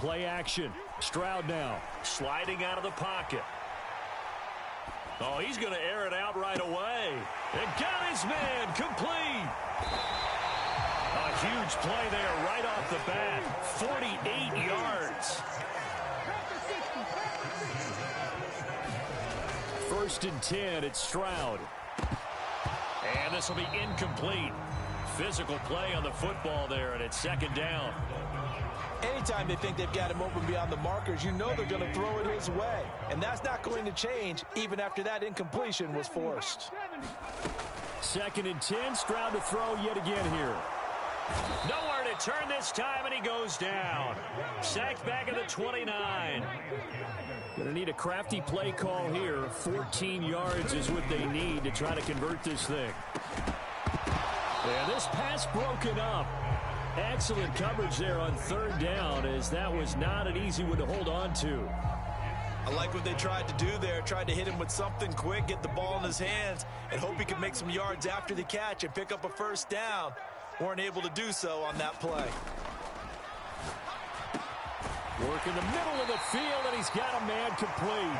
play action. Stroud now sliding out of the pocket. Oh, he's going to air it out right away. And got his man complete. A huge play there right off the bat. 48 yards. First and 10, it's Stroud. And this will be incomplete. Physical play on the football there, and it's second down. Anytime they think they've got him open beyond the markers, you know they're going to throw it his way. And that's not going to change even after that incompletion was forced. Second and 10, Stroud to throw yet again here. Nowhere to turn this time, and he goes down. Sacked back at the 29. Going to need a crafty play call here. 14 yards is what they need to try to convert this thing. And this pass broken up. Excellent coverage there on third down, as that was not an easy one to hold on to. I like what they tried to do there. Tried to hit him with something quick, get the ball in his hands, and hope he could make some yards after the catch and pick up a first down. Weren't able to do so on that play. Work in the middle of the field, and he's got a man complete.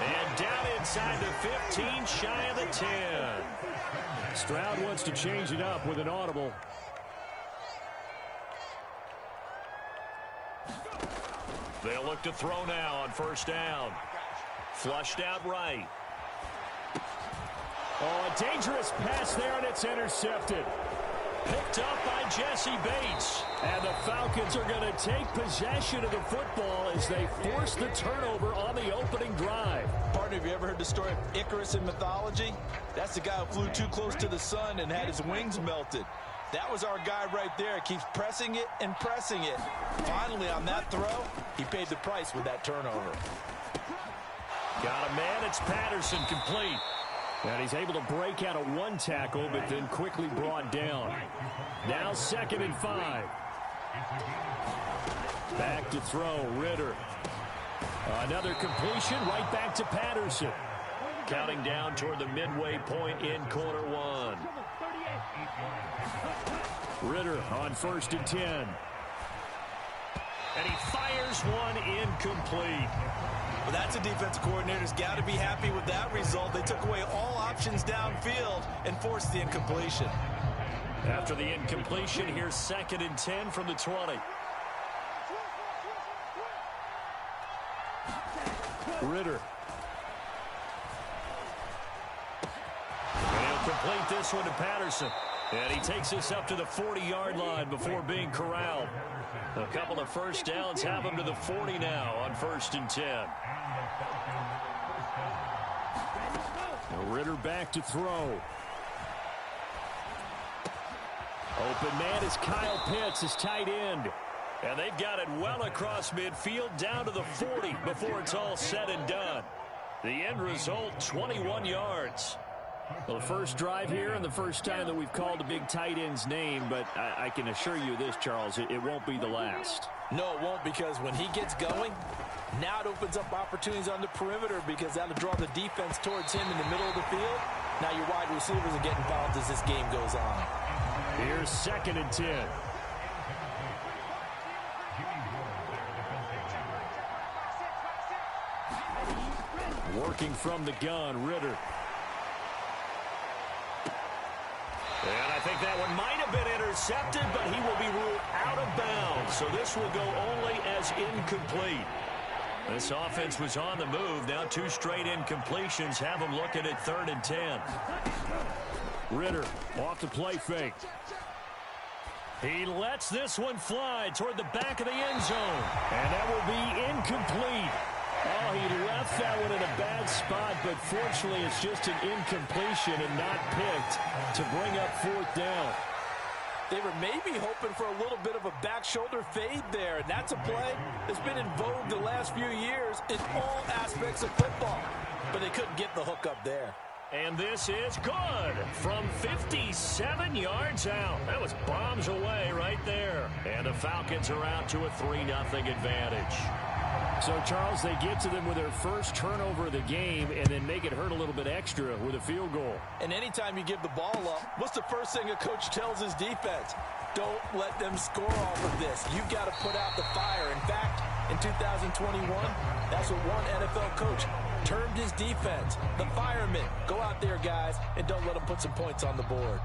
And down inside the 15, shy of the 10. Stroud wants to change it up with an audible. They'll look to throw now on first down. Flushed out right. Oh, a dangerous pass there, and it's intercepted. Picked up by Jesse Bates. And the Falcons are going to take possession of the football as they force the turnover on the opening drive. Partner, have you ever heard the story of Icarus in mythology? That's the guy who flew too close to the sun and had his wings melted. That was our guy right there. Keeps pressing it and pressing it. Finally, on that throw, he paid the price with that turnover. Got a man. It's Patterson, complete. And he's able to break out of one tackle, but then quickly brought down. Now 2nd and 5. Back to throw, Ritter. Another completion, right back to Patterson. Counting down toward the midway point in quarter one. Ritter on 1st and 10. And he fires one incomplete. Well, that's a defensive coordinator's got to be happy with that result. They took away all options downfield and forced the incompletion. After the incompletion, here's 2nd and 10 from the 20. Ritter. And he'll complete this one to Patterson. And he takes us up to the 40-yard line before being corralled. A couple of first downs have him to the 40 now on 1st and 10. Ritter back to throw. Open man is Kyle Pitts, his tight end. And they've got it well across midfield down to the 40 before it's all said and done. The end result, 21 yards. Well, the first drive here and the first time that we've called a big tight end's name, but I can assure you this, Charles, it won't be the last. No, it won't, because when he gets going, now it opens up opportunities on the perimeter because that'll draw the defense towards him in the middle of the field. Now your wide receivers are getting fouled as this game goes on. Here's 2nd and 10. Working from the gun, Ritter. And I think that one might have been intercepted, but he will be ruled out of bounds. So this will go only as incomplete. This offense was on the move. Now 2 straight incompletions have them looking at 3rd and 10. Ritter off the play fake. He lets this one fly toward the back of the end zone. And that will be incomplete. Oh, he left that one in a bad spot, but fortunately it's just an incompletion and not picked to bring up 4th down. They were maybe hoping for a little bit of a back shoulder fade there, and that's a play that's been in vogue the last few years in all aspects of football. But they couldn't get the hook up there. And this is good from 57 yards out. That was bombs away right there. And the Falcons are out to a 3-0 advantage. So, Charles, they get to them with their first turnover of the game and then make it hurt a little bit extra with a field goal. And anytime you give the ball up, what's the first thing a coach tells his defense? Don't let them score off of this. You've got to put out the fire. In fact, in 2021, that's what one NFL coach termed his defense. The firemen. Go out there, guys, and don't let them put some points on the board.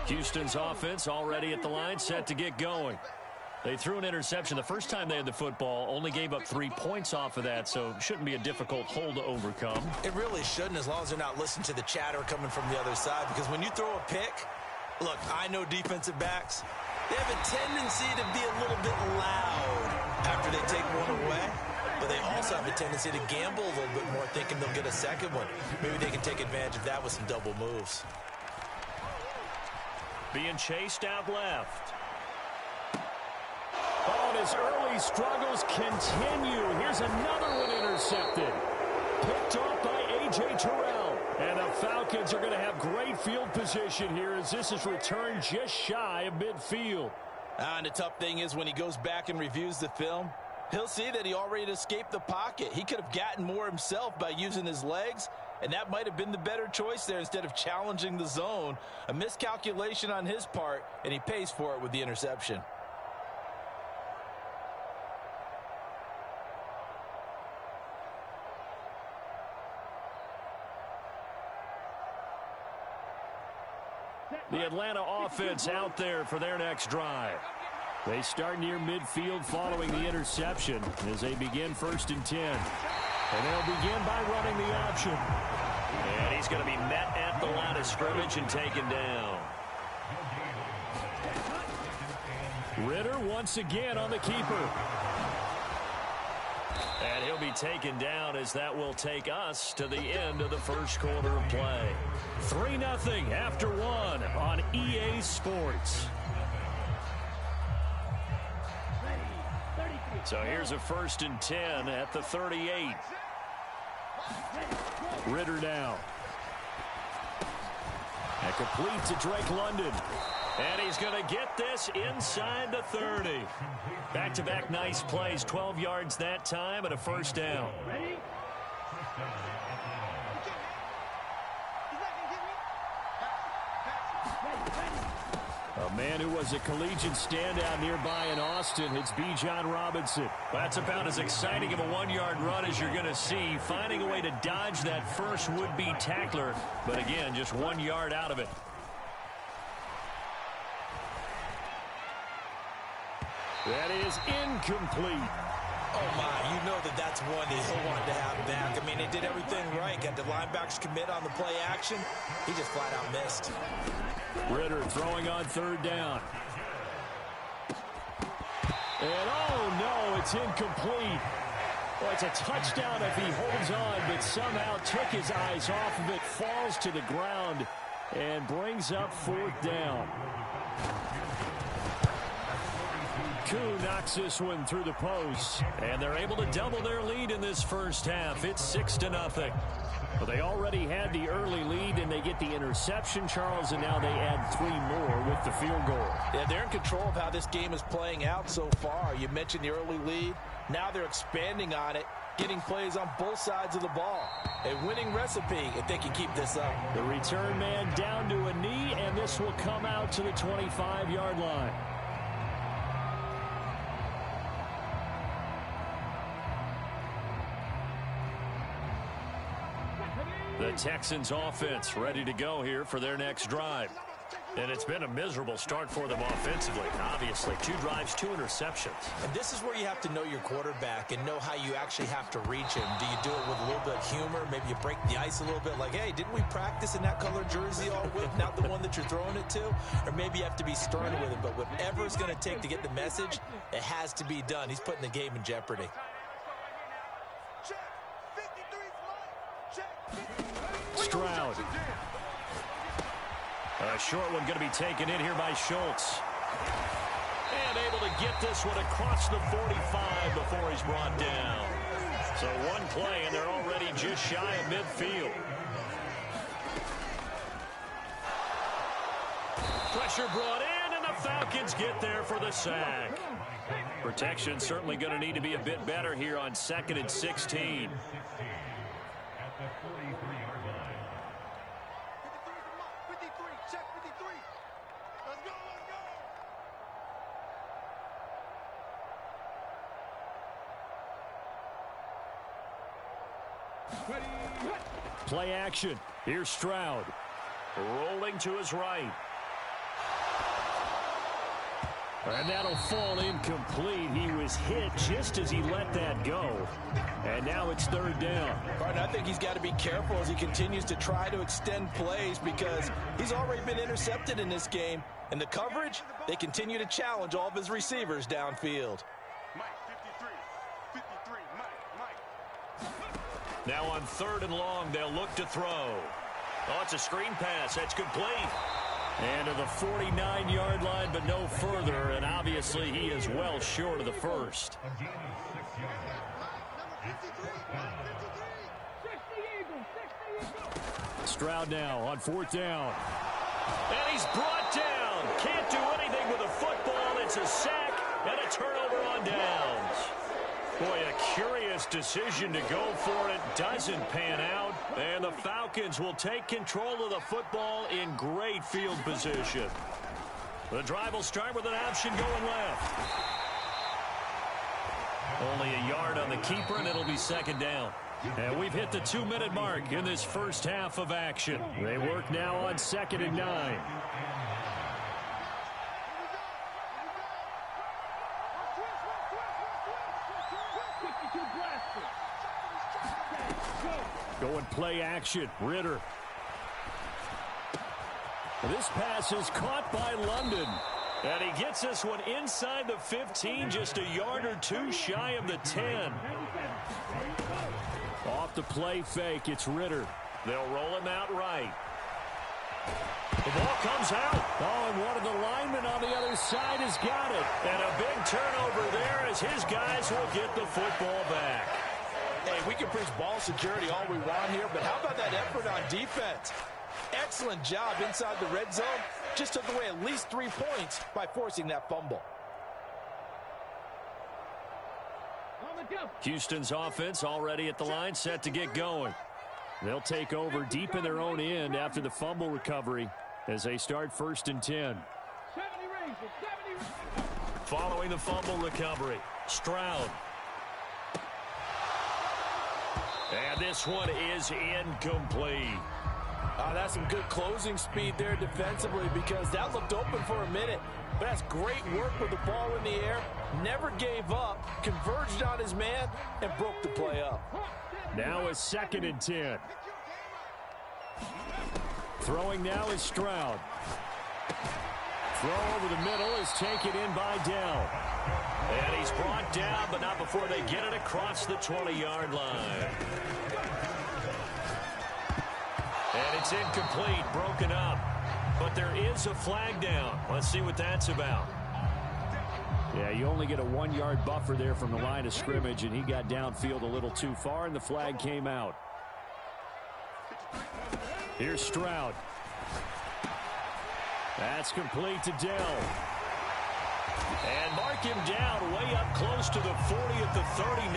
Houston's offense already at the line, set to get going. They threw an interception the first time they had the football, only gave up 3 points off of that, so shouldn't be a difficult hole to overcome. It really shouldn't, as long as they're not listening to the chatter coming from the other side, because when you throw a pick, look, I know defensive backs, they have a tendency to be a little bit loud after they take one away, but they also have a tendency to gamble a little bit more, thinking they'll get a second one. Maybe they can take advantage of that with some double moves. Being chased out left. Oh, and his early struggles continue. Here's another one intercepted. Picked off by A.J. Terrell. And the Falcons are going to have great field position here as this is returned just shy of midfield. And the tough thing is when he goes back and reviews the film, he'll see that he already escaped the pocket. He could have gotten more himself by using his legs, and that might have been the better choice there instead of challenging the zone. A miscalculation on his part, and he pays for it with the interception. The Atlanta offense out there for their next drive. They start near midfield following the interception as they begin 1st and 10. And they'll begin by running the option. And he's going to be met at the line of scrimmage and taken down. Ritter once again on the keeper. And he'll be taken down as that will take us to the end of the first quarter of play. 3-0 after 1 on EA Sports. So here's a 1st and 10 at the 38. Ritter down. And complete to Drake London. And he's going to get this inside the 30. Back-to-back nice plays, 12 yards that time and a 1st down. A man who was a collegiate standout nearby in Austin, it's Bijan Robinson. That's about as exciting of a 1-yard run as you're going to see, finding a way to dodge that first would-be tackler, but again, just 1 yard out of it. That is incomplete. Oh, my, you know that's one that he'll want to have back. I mean, they did everything right. Got the linebackers commit on the play action. He just flat out missed. Ritter throwing on 3rd down. And, oh, no, it's incomplete. Well, it's a touchdown if he holds on, but somehow took his eyes off of it, falls to the ground, and brings up 4th down. Koo knocks this one through the post, and they're able to double their lead in this first half. It's 6-0. But they already had the early lead, and they get the interception, Charles, and now they add 3 more with the field goal. Yeah, they're in control of how this game is playing out so far. You mentioned the early lead. Now they're expanding on it, getting plays on both sides of the ball. A winning recipe if they can keep this up. The return man down to a knee, and this will come out to the 25-yard line. The Texans offense ready to go here for their next drive. And it's been a miserable start for them offensively. Obviously, 2 drives, 2 interceptions. And this is where you have to know your quarterback and know how you actually have to reach him. Do you do it with a little bit of humor? Maybe you break the ice a little bit like, hey, didn't we practice in that color jersey all week? Not the one that you're throwing it to? Or maybe you have to be stern with him. But whatever it's going to take to get the message, it has to be done. He's putting the game in jeopardy. Stroud. A short one going to be taken in here by Schultz. And able to get this one across the 45 before he's brought down. So one play, and they're already just shy of midfield. Pressure brought in, and the Falcons get there for the sack. Protection certainly going to need to be a bit better here on 2nd and 16. Play action. Here's Stroud. Rolling to his right. And that'll fall incomplete. He was hit just as he let that go. And now it's 3rd down. Partner, I think he's got to be careful as he continues to try to extend plays because he's already been intercepted in this game. And the coverage, they continue to challenge all of his receivers downfield. Now on 3rd and long, they'll look to throw. Oh, it's a screen pass. That's complete. And to the 49-yard line, but no further. And obviously, he is well short of the first. Stroud now on 4th down. And he's brought down. Can't do anything with the football. It's a sack and a turnover on downs. Boy, a curious decision to go for it. Doesn't pan out. And the Falcons will take control of the football in great field position. The drive will start with an option going left. Only a yard on the keeper, and it'll be 2nd down. And we've hit the 2-minute mark in this first half of action. They work now on 2nd and 9. Going play action. Ritter. This pass is caught by London. And he gets this one inside the 15, just a yard or two shy of the 10. Off the play fake, it's Ritter. They'll roll him out right. The ball comes out. Oh, and one of the linemen on the other side has got it. And a big turnover there as his guys will get the football back. Hey, we can preach ball security all we want here, but how about that effort on defense? Excellent job inside the red zone. Just took away at least 3 points by forcing that fumble. Houston's offense already at the line, set to get going. They'll take over deep in their own end after the fumble recovery as they start 1st and 10. Following the fumble recovery, Stroud. And this one is incomplete. That's some good closing speed there defensively because that looked open for a minute. But that's great work with the ball in the air. Never gave up, converged on his man, and broke the play up. Now is 2nd and 10. Throwing now is Stroud. Throw over the middle is taken in by Dell. And he's brought down, but not before they get it across the 20-yard line. And it's incomplete, broken up. But there is a flag down. Let's see what that's about. Yeah, you only get a 1-yard buffer there from the line of scrimmage, and he got downfield a little too far, and the flag came out. Here's Stroud. That's complete to Dell. And mark him down way up close to the 40 at the 39.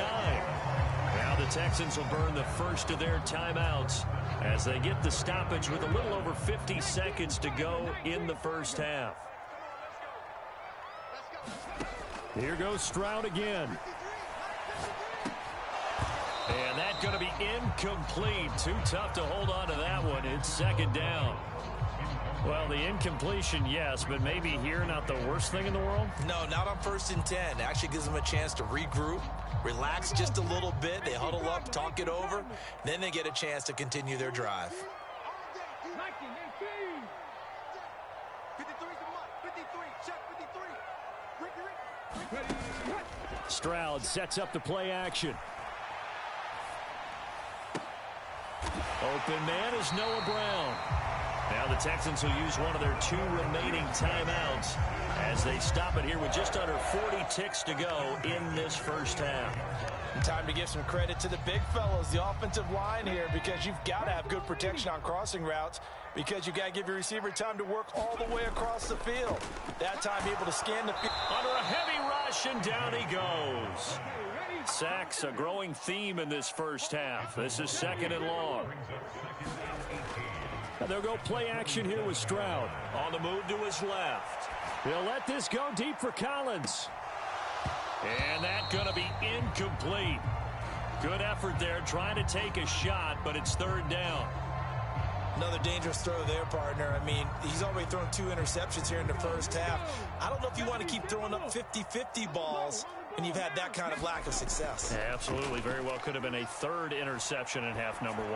Now the Texans will burn the first of their timeouts as they get the stoppage with a little over 50 seconds to go in the first half. Here goes Stroud again. And that's going to be incomplete. Too tough to hold on to that one. It's 2nd down. Well, the incompletion, yes, but maybe here not the worst thing in the world? No, not on 1st and 10. Actually gives them a chance to regroup, relax just a little bit. They huddle up, talk it over. Then they get a chance to continue their drive. Stroud sets up the play action. Open man is Noah Brown. Now the Texans will use one of their 2 remaining timeouts as they stop it here with just under 40 ticks to go in this first half. And time to give some credit to the big fellows, the offensive line here, because you've got to have good protection on crossing routes, because you've got to give your receiver time to work all the way across the field. That time able to scan the field. Under a heavy rush, and down he goes. Sacks, a growing theme in this first half. This is 2nd and long. And they'll go play action here with Stroud. On the move to his left. He'll let this go deep for Collins. And that's going to be incomplete. Good effort there trying to take a shot, but it's 3rd down. Another dangerous throw there, partner. I mean, he's already thrown 2 interceptions here in the first half. I don't know if you want to keep throwing up 50-50 balls and you've had that kind of lack of success. Yeah, absolutely. Very well could have been a 3rd interception in half number 1.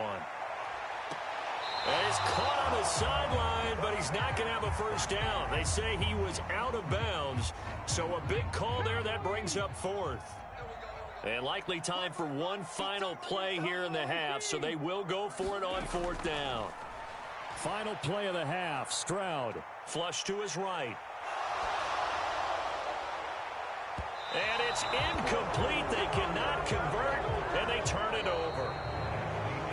And he's caught on the sideline, but he's not going to have a first down. They say he was out of bounds, so a big call there that brings up 4th. And likely time for one final play here in the half, so they will go for it on 4th down. Final play of the half, Stroud. Flush to his right. And it's incomplete. They cannot convert, and they turn it over.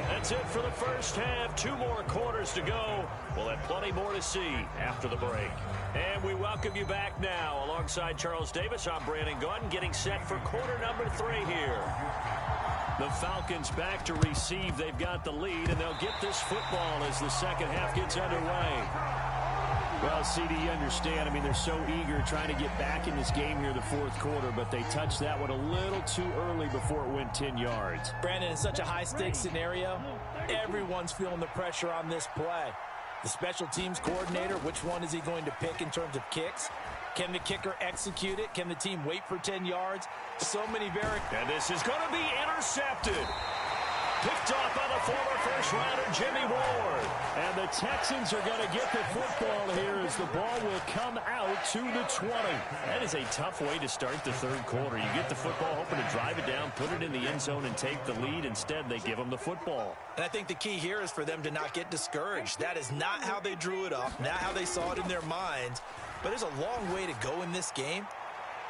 That's it for the first half. 2 more quarters to go. We'll have plenty more to see after the break. And we welcome you back now. Alongside Charles Davis, I'm Brandon Gunn, getting set for quarter number 3 here. The Falcons back to receive. They've got the lead, and they'll get this football as the second half gets underway. Well, CD, you understand. I mean, they're so eager trying to get back in this game here in the 4th quarter, but they touched that one a little too early before it went 10 yards. Brandon, in such a high-stakes scenario, everyone's feeling the pressure on this play. The special teams coordinator, which one is he going to pick in terms of kicks? Can the kicker execute it? Can the team wait for 10 yards? So many variables. And this is going to be intercepted. Picked off by the former first-rounder, Jimmy Ward. And the Texans are going to get the football here as the ball will come out to the 20. That is a tough way to start the 3rd quarter. You get the football, hoping to drive it down, put it in the end zone, and take the lead. Instead, they give them the football. And I think the key here is for them to not get discouraged. That is not how they drew it up, not how they saw it in their minds. But there's a long way to go in this game.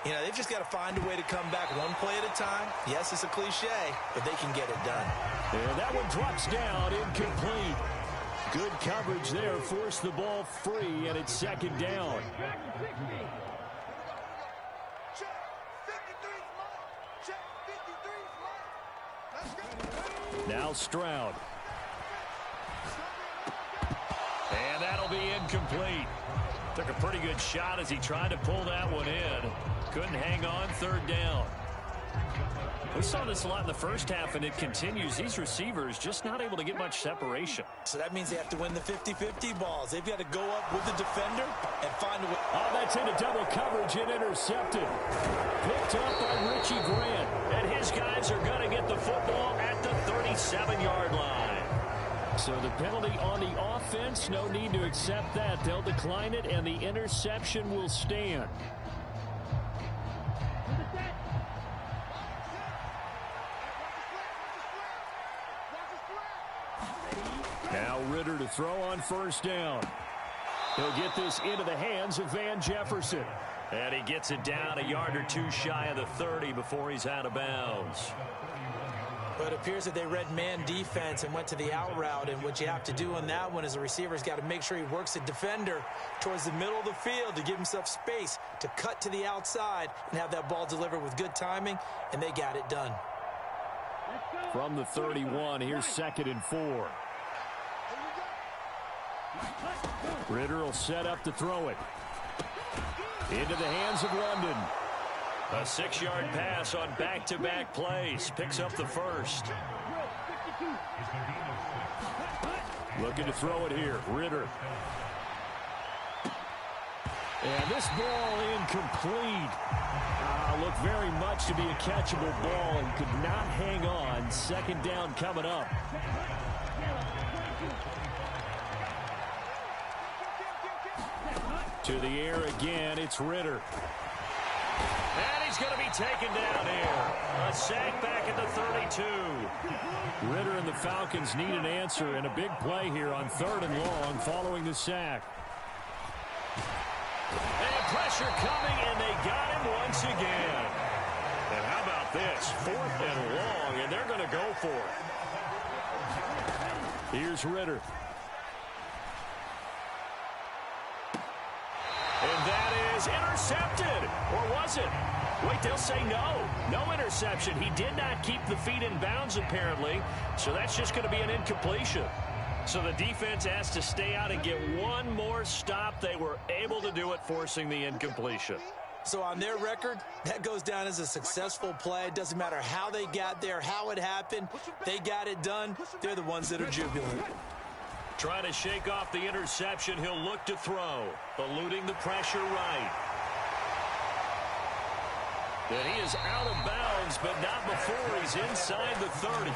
You know, they've just got to find a way to come back one play at a time. Yes, it's a cliche, but they can get it done. And that one drops down, incomplete. Good coverage there, forced the ball free, and it's 2nd down. Now Stroud. And that'll be incomplete. Took a pretty good shot as he tried to pull that one in. Couldn't hang on, 3rd down. We saw this a lot in the first half, and it continues. These receivers just not able to get much separation. So that means they have to win the 50-50 balls. They've got to go up with the defender and find a way. Oh, that's into double coverage and intercepted. Picked up by Richie Grant. And his guys are going to get the football at the 37-yard line. So the penalty on the offense, no need to accept that. They'll decline it, and the interception will stand. Now Ritter to throw on 1st down. He'll get this into the hands of Van Jefferson. And he gets it down a yard or 2 shy of the 30 before he's out of bounds. But it appears that they read man defense and went to the out route. And what you have to do on that one is the receiver's got to make sure he works the defender towards the middle of the field to give himself space to cut to the outside and have that ball delivered with good timing. And they got it done. From the 31, here's 2nd and 4. Ritter will set up to throw it. Into the hands of London. A 6-yard pass on back-to-back plays. Picks up the 1st. Looking to throw it here. Ritter. And this ball incomplete. Looked very much to be a catchable ball and could not hang on. 2nd down coming up. To the air again, it's Ritter. And he's going to be taken down here. A sack back at the 32. Ritter and the Falcons need an answer and a big play here on 3rd and long following the sack. And pressure coming, and they got him once again. And how about this? 4th and long, and they're going to go for it. Here's Ritter. And that is intercepted. Or was it? Wait, they'll say no. No interception. He did not keep the feet in bounds, apparently. So that's just going to be an incompletion. So the defense has to stay out and get one more stop. They were able to do it, forcing the incompletion. So on their record, that goes down as a successful play. It doesn't matter how they got there, how it happened. They got it done. They're the ones that are jubilant. Trying to shake off the interception. He'll look to throw. Eluding the pressure right. And he is out of bounds, but not before he's inside the 30.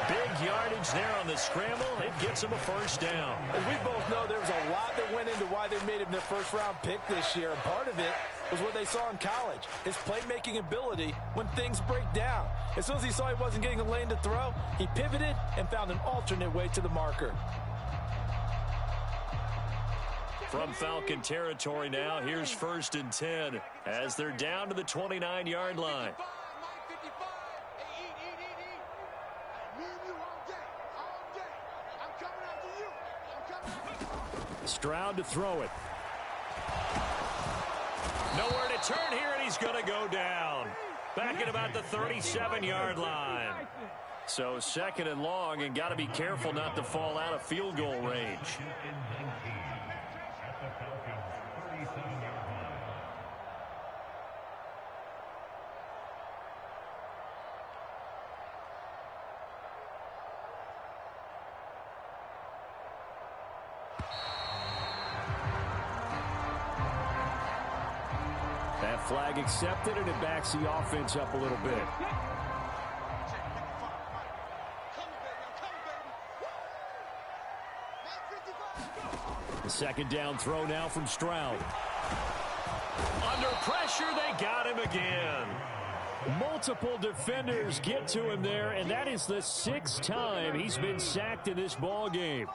Big yardage there on the scramble. It gets him a first down. As we both know, there was a lot that went into why they made him their first-round pick this year. And part of it was what they saw in college, his playmaking ability when things break down. As soon as he saw he wasn't getting a lane to throw, he pivoted and found an alternate way to the marker. From Falcon territory now, here's 1st and 10 as they're down to the 29-yard line. Stroud to throw it. Nowhere to turn here, and he's going to go down. Back at about the 37-yard line. So 2nd and long, and got to be careful not to fall out of field goal range. That flag accepted, and it backs the offense up a little bit. The 2nd down throw now from Stroud. Under pressure, they got him again. Multiple defenders get to him there, and that is the 6th time he's been sacked in this ball game.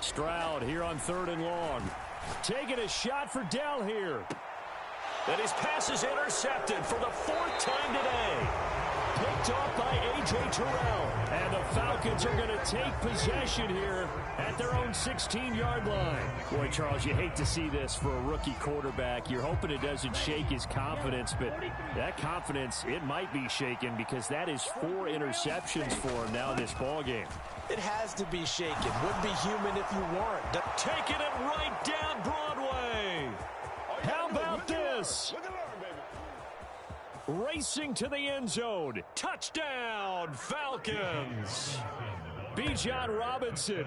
Stroud here on 3rd and long. Taking a shot for Dell here. And his pass is intercepted for the 4th time today. Picked off by A.J. Terrell. And the Falcons are going to take possession here at their own 16-yard line. Boy, Charles, you hate to see this for a rookie quarterback. You're hoping it doesn't shake his confidence, but that confidence, it might be shaken because that is 4 interceptions for him now in this ballgame. It has to be shaken. Wouldn't be human if you weren't. Taking it right down Broadway. How about this? Racing to the end zone. Touchdown, Falcons. Bijan Robinson.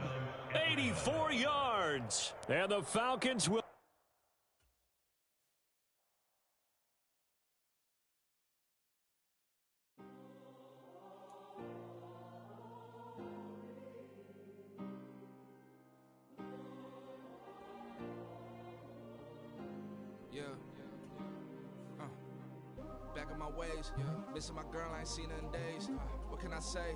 84 yards. And the Falcons will... Back in my ways, missing my girl, I ain't seen her in days. What can I say?